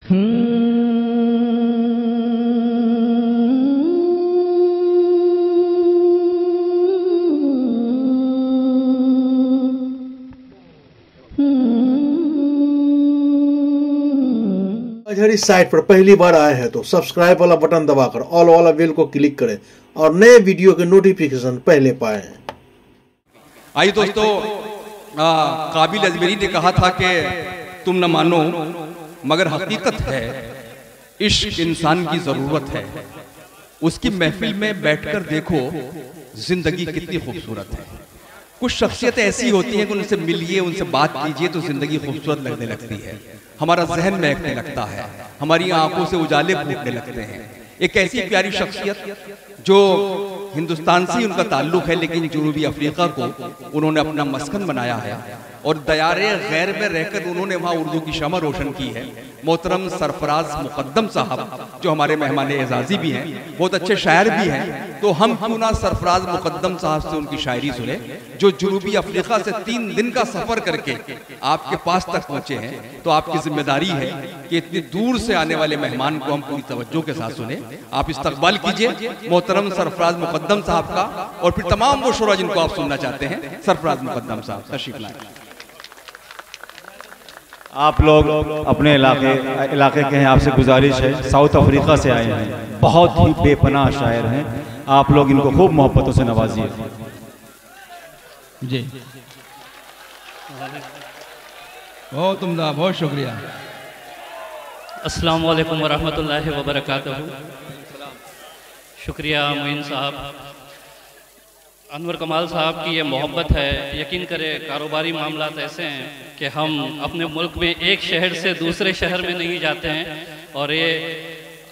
इस साइट पर पहली बार आए हैं तो सब्सक्राइब वाला बटन दबाकर ऑल वाला बेल को क्लिक करें और नए वीडियो के नोटिफिकेशन पहले पाएं। आइए दोस्तों, काबिल अजमेरी ने कहा था कि तुम न मानो मगर हकीकत है, इश्क इंसान की जरूरत है। उसकी महफिल में बैठकर देखो जिंदगी कितनी खूबसूरत है। कुछ शख्सियतें ऐसी होती हैं कि उनसे मिलिए, उनसे बात कीजिए तो जिंदगी खूबसूरत लगने लगती है, हमारा जहन महकने लगता है, हमारी आंखों से उजाले फूटने लगते हैं। एक ऐसी प्यारी शख्सियत जो हिंदुस्तान से उनका ताल्लुक है लेकिन जनूबी अफ्रीका को उन्होंने अपना मस्कन बनाया है और दयारे गैर में रहकर उन्होंने वहाँ उर्दू की शमअ रोशन की है। मोहतरम सरफराज मुकद्दम साहब जो हमारे मेहमान एजाजी भी हैं, बहुत अच्छे शायर भी हैं, तो हम क्यों ना सरफराज मुकद्दम साहब से उनकी शायरी सुने, जो जनूबी अफ्रीका से 3 दिन का सफर करके आपके पास तक पहुंचे हैं। तो आपकी जिम्मेदारी है कि इतनी दूर से आने वाले मेहमान को हम पूरी तवज्जो के साथ सुने। आप इस्तकबाल कीजिए मोहतरम सरफराज मुकद्दम साहब का और फिर तमाम वो शुरा जिनको आप सुनना चाहते हैं। सरफराज मुकद्दम साहब तशरीफ लाएं। आप लोग अपने इलाके के हैं, आपसे गुजारिश है, साउथ अफ्रीका से आए हैं, बहुत ही बेपनाह शायर हैं, आप लोग इनको खूब मोहब्बतों से नवाजिए जी। बहुत उम्दा, बहुत शुक्रिया। अस्सलाम वालेकुम वरहमतुल्लाहि वबरकातुहू। शुक्रिया मोइन साहब, अनवर कमाल साहब की ये मोहब्बत है। यकीन करें कारोबारी मामला ऐसे हैं कि हम अपने मुल्क में एक शहर से दूसरे शहर में नहीं जाते हैं और ये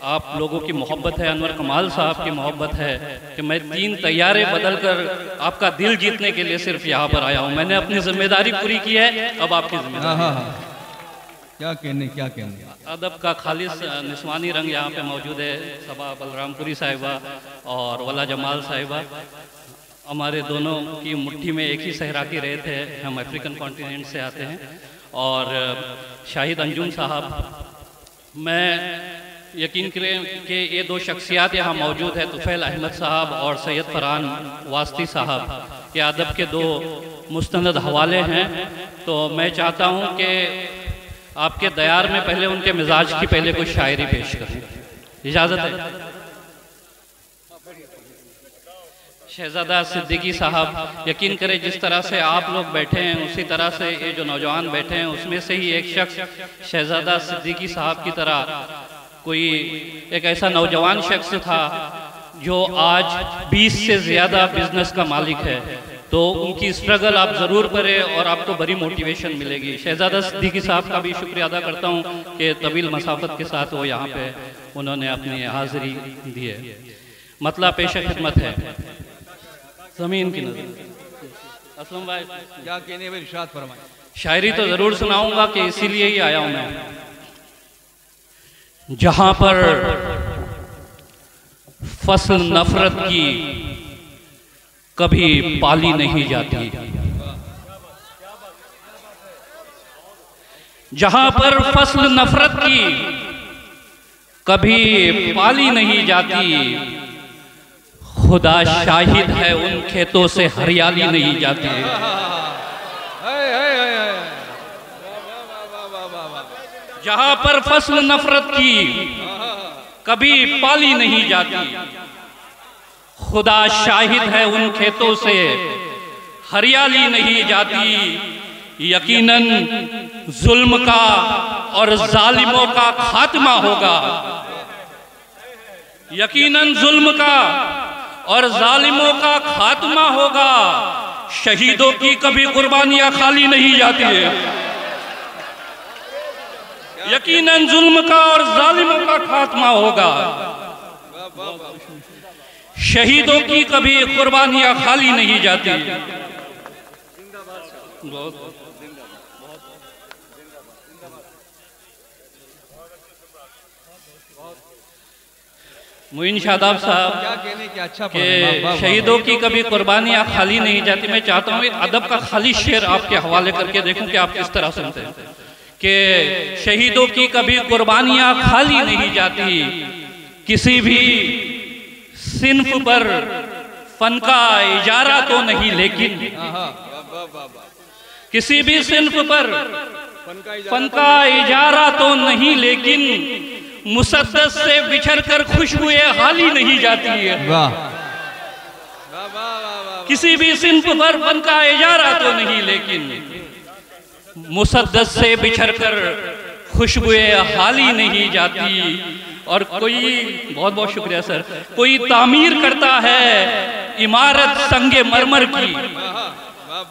आप लोगों की मोहब्बत है, अनवर कमाल साहब की मोहब्बत है कि मैं 3 तैयारे बदल कर आपका दिल जीतने के लिए सिर्फ यहाँ पर आया हूँ। मैंने अपनी जिम्मेदारी पूरी की है, अब आपकी जिम्मेदारी। क्या कहने अदब का खालिस निस्वानी रंग यहाँ पे मौजूद है। सबा बलरामपुरी साहिबा और वला जमाल साहिबा हमारे दोनों की मुट्ठी में एक ही सहरा की रेत है। हम अफ्रीकन कॉन्टिनेंट से आते हैं। और शाहिद अंजुम साहब, मैं यकीन करें कि ये 2 शख्सियात यहाँ मौजूद है, तुफैल अहमद साहब और सैयद फरहान वास्ती साहब, ये अदब के 2 मुस्तनद हवाले हैं। तो मैं चाहता हूँ कि आपके दयार में पहले उनके मिजाज की पहले कुछ शायरी पेश करूँ, इजाज़त है? शहजादा सिद्दीकी साहब, यकीन करें जिस तरह से आप लोग बैठे हैं उसी तरह से ये जो नौजवान बैठे हैं उसमें से ही एक शख्स शहजादा सिद्दीकी साहब की तरह कोई एक ऐसा नौजवान शख्स था जो आज 20 से ज़्यादा बिजनेस का मालिक है। तो उनकी स्ट्रगल आप ज़रूर करें और आपको बड़ी मोटिवेशन मिलेगी। शहजादा सिद्दीकी साहब का भी शुक्रिया अदा करता हूँ कि तवील मसाफत के साथ वो यहाँ पे उन्होंने अपनी हाजिरी दी है। मतलब पेश खिदमत है ज़मीन की नज़र। असलम भाई क्या कहने में इरशाद फरमाएं। शायरी तो ज़रूर सुनाऊंगा कि इसीलिए ही आया हूँ मैं। जहाँ पर फसल नफरत की कभी पाली नहीं जाती, जहाँ पर फसल नफरत की कभी पाली नहीं जाती, खुदा शाहिद है उन खेतों से हरियाली नहीं जाती। जहाँ पर फसल नफरत की कभी पाली नहीं जाती, खुदा शाहिद है उन खेतों से हरियाली नहीं जाती। यकीनन जुल्म का और जालिमों का खात्मा होगा, यकीनन जुल्म का और जालिमों का खात्मा होगा। शहीदों की कभी कुर्बानियां खाली नहीं जाती है। यकीनन जुल्म का और जालिमों का खात्मा होगा। शहीदों की कभी कुर्बानियां खाली नहीं जाती। मोइन शादाब साहब क्या कहने क्या अच्छा कि शहीदों की कभी कुर्बानियां खाली नहीं जाती। मैं चाहता हूँ अदब का खाली शेर आपके हवाले करके देखूं कि आप किस तरह सुनते हैं कि शहीदों की कभी कुर्बानियां खाली नहीं जाती, किसी भी सिन्फ पर फन का इजारा तो नहीं, लेकिन किसी भी सिन्फ पर फन का इजारा तो नहीं, लेकिन मुसद्दस से बिछड़कर खुशबुएं हाली नहीं जाती है। किसी भी सिन्फ पर फन का इजारा तो नहीं, लेकिन मुसद्दस से बिछड़कर खुशबुएं हाली नहीं जाती। और कोई, बहुत बहुत शुक्रिया सर, कोई तामीर करता है इमारत संगे मरमर की,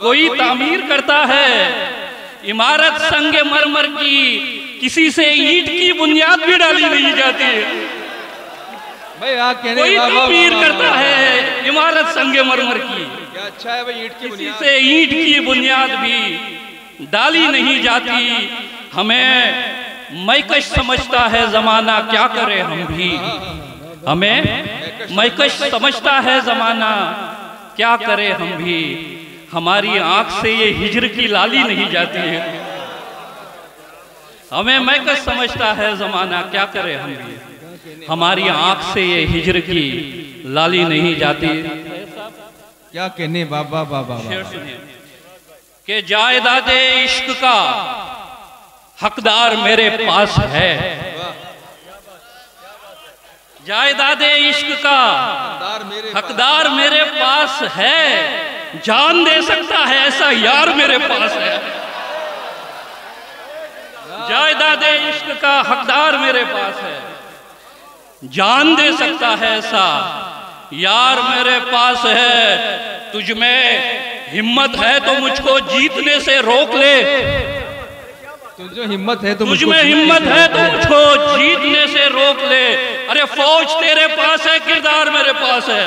कोई तामीर करता है इमारत संगे मरमर की, किसी से ईंट की बुनियाद भी डाली नहीं जाती है। कोई तामीर करता है इमारत संगे मरमर की, अच्छा है भाई, ईंट की किसी से ईंट की बुनियाद भी डाली नहीं जाती। हमें मैकश समझता है जमाना, क्या करे हम भी, हमें मैकश समझता है जमाना, क्या करे हम भी। हमारी आंख से ये हिजर की लाली नहीं जाती है। हमें मैकश समझता है जमाना, क्या करे हम भी, हमारी आंख से ये हिजर की लाली नहीं जाती। क्या कहने बाबा बाबा, शेर सुनिए कि जायदादे इश्क का हकदार मेरे पास है, जायदादे इश्क का हकदार मेरे पास है, जान दे सकता है ऐसा यार मेरे पास है। जायदादे इश्क का हकदार मेरे पास है, जान दे सकता है ऐसा यार मेरे पास है। तुझ में हिम्मत है तो मुझको जीतने से रोक ले, जो हिम्मत है तो तुझ में हिम्मत है तो मुझको जीतने से रोक ले। अरे फौज तेरे पास है, किरदार मेरे पास है।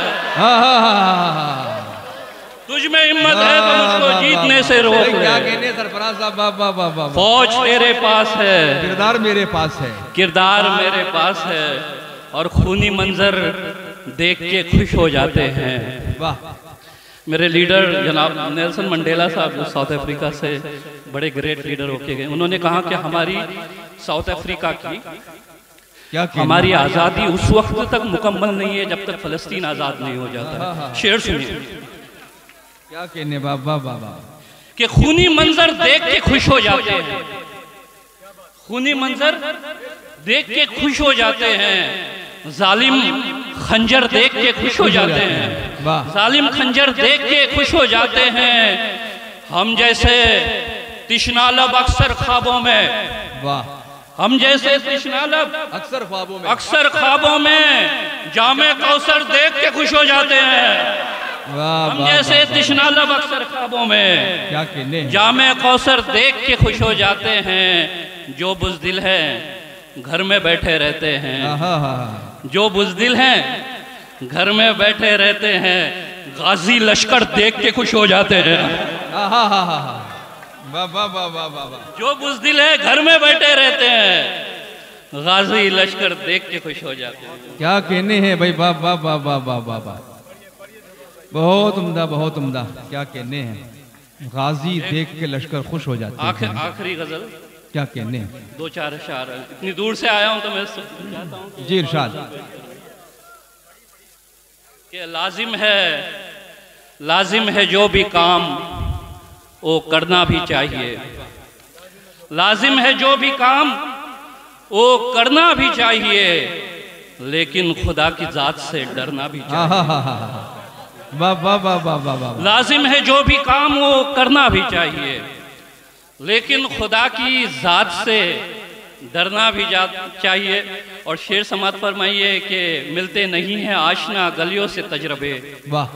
तुझ में हिम्मत है तो मुझको जीतने से रोक ले। क्या कहने सरफराज साहब, बाबा बाबा, फौज तेरे पास है, किरदार मेरे पास है, किरदार मेरे पास है। और खूनी मंजर देख के खुश हो जाते हैं। वाह। मेरे लीडर जनाब नेल्सन मंडेला साहब, जो साउथ अफ्रीका से बड़े ग्रेट लीडर होके गए, उन्होंने कहा कि हमारी साउथ अफ्रीका की क्या हमारी आज़ादी उस वक्त तक मुकम्मल नहीं है जब तक फ़लस्तीन आज़ाद नहीं हो जाता। शेर सुनिए, क्या कहने बाबा बाबा, कि खूनी मंजर देख के खुश हो जाते हैं, खूनी मंजर देख के खुश हो जाते हैं। जालिम खंजर देख के खुश हो जाते हैं, जालिम खंजर देख के खुश हो जाते हैं। हम जैसे तिश्नालब अक्सर ख्वाबों में, वाह, हम जैसे तिश्नालब अक्सर ख्वाबों में जामे कौसर देख के खुश हो जाते हैं। हम जैसे तिश्नालब अक्सर ख्वाबों में क्या कहने, जामे कौसर देख के खुश हो जाते हैं। जो बुज़दिल है घर में बैठे रहते हैं, जो बुज़दिल हैं घर में बैठे रहते हैं। गाजी लश्कर देख के खुश हो जाते हैं। जो बुज़दिल है घर में बैठे रहते हैं, गाजी लश्कर देख के खुश हो जाते हैं। क्या कहने हैं भाई, बाबा बाबा बाबा बाबा, बहुत उम्दा, बहुत उम्दा। क्या कहने हैं, गाजी देख के लश्कर खुश हो जाते हैं। आखिरी गजल क्या कहने, दो चार अशार, इतनी दूर से आया हूं तो मैं चाहता हूं जी इरशाद, कि लाजिम है जो भी काम वो करना भी चाहिए, लाजिम है जो भी काम वो करना भी चाहिए, लेकिन खुदा की जात से डरना भी चाहिए। लाजिम है जो भी काम वो करना भी चाहिए, लेकिन खुदा की जात से डरना भी चाहिए। और शेर समात फरमाइए कि मिलते नहीं हैं आशना गलियों से तजरबे, वाह,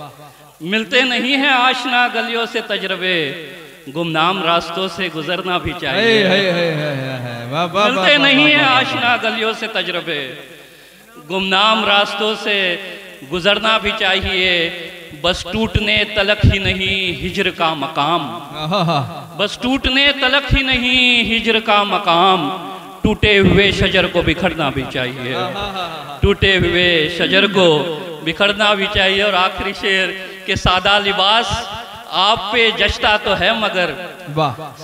मिलते नहीं हैं आशना गलियों से तजरबे, गुमनाम रास्तों से गुजरना भी चाहिए। मिलते नहीं हैं आशना गलियों से तजरबे, गुमनाम रास्तों से गुजरना भी चाहिए। बस टूटने तलक ही नहीं हिजर का मकाम, बस टूटने तलक ही नहीं हिजर का मकाम, टूटे हुए शजर को बिखरना भी चाहिए, टूटे हुए शजर को बिखरना भी चाहिए। और आखिरी शेर के सादा लिबास आप पे जचता तो है, मगर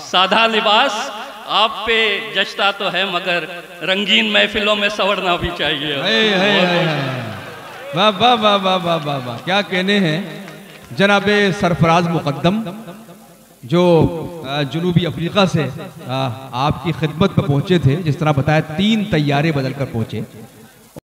सादा लिबास आप पे जचता तो है, मगर रंगीन महफिलों में संवरना भी चाहिए। वाह वाह वाह वाह वाह वाह वाह, क्या कहने हैं जनाबे सरफराज मुकद्दम, जो जुनूबी अफ्रीका से आपकी खिदमत पर पहुंचे थे। जिस तरह बताया 3 तैयारे बदल कर पहुंचे।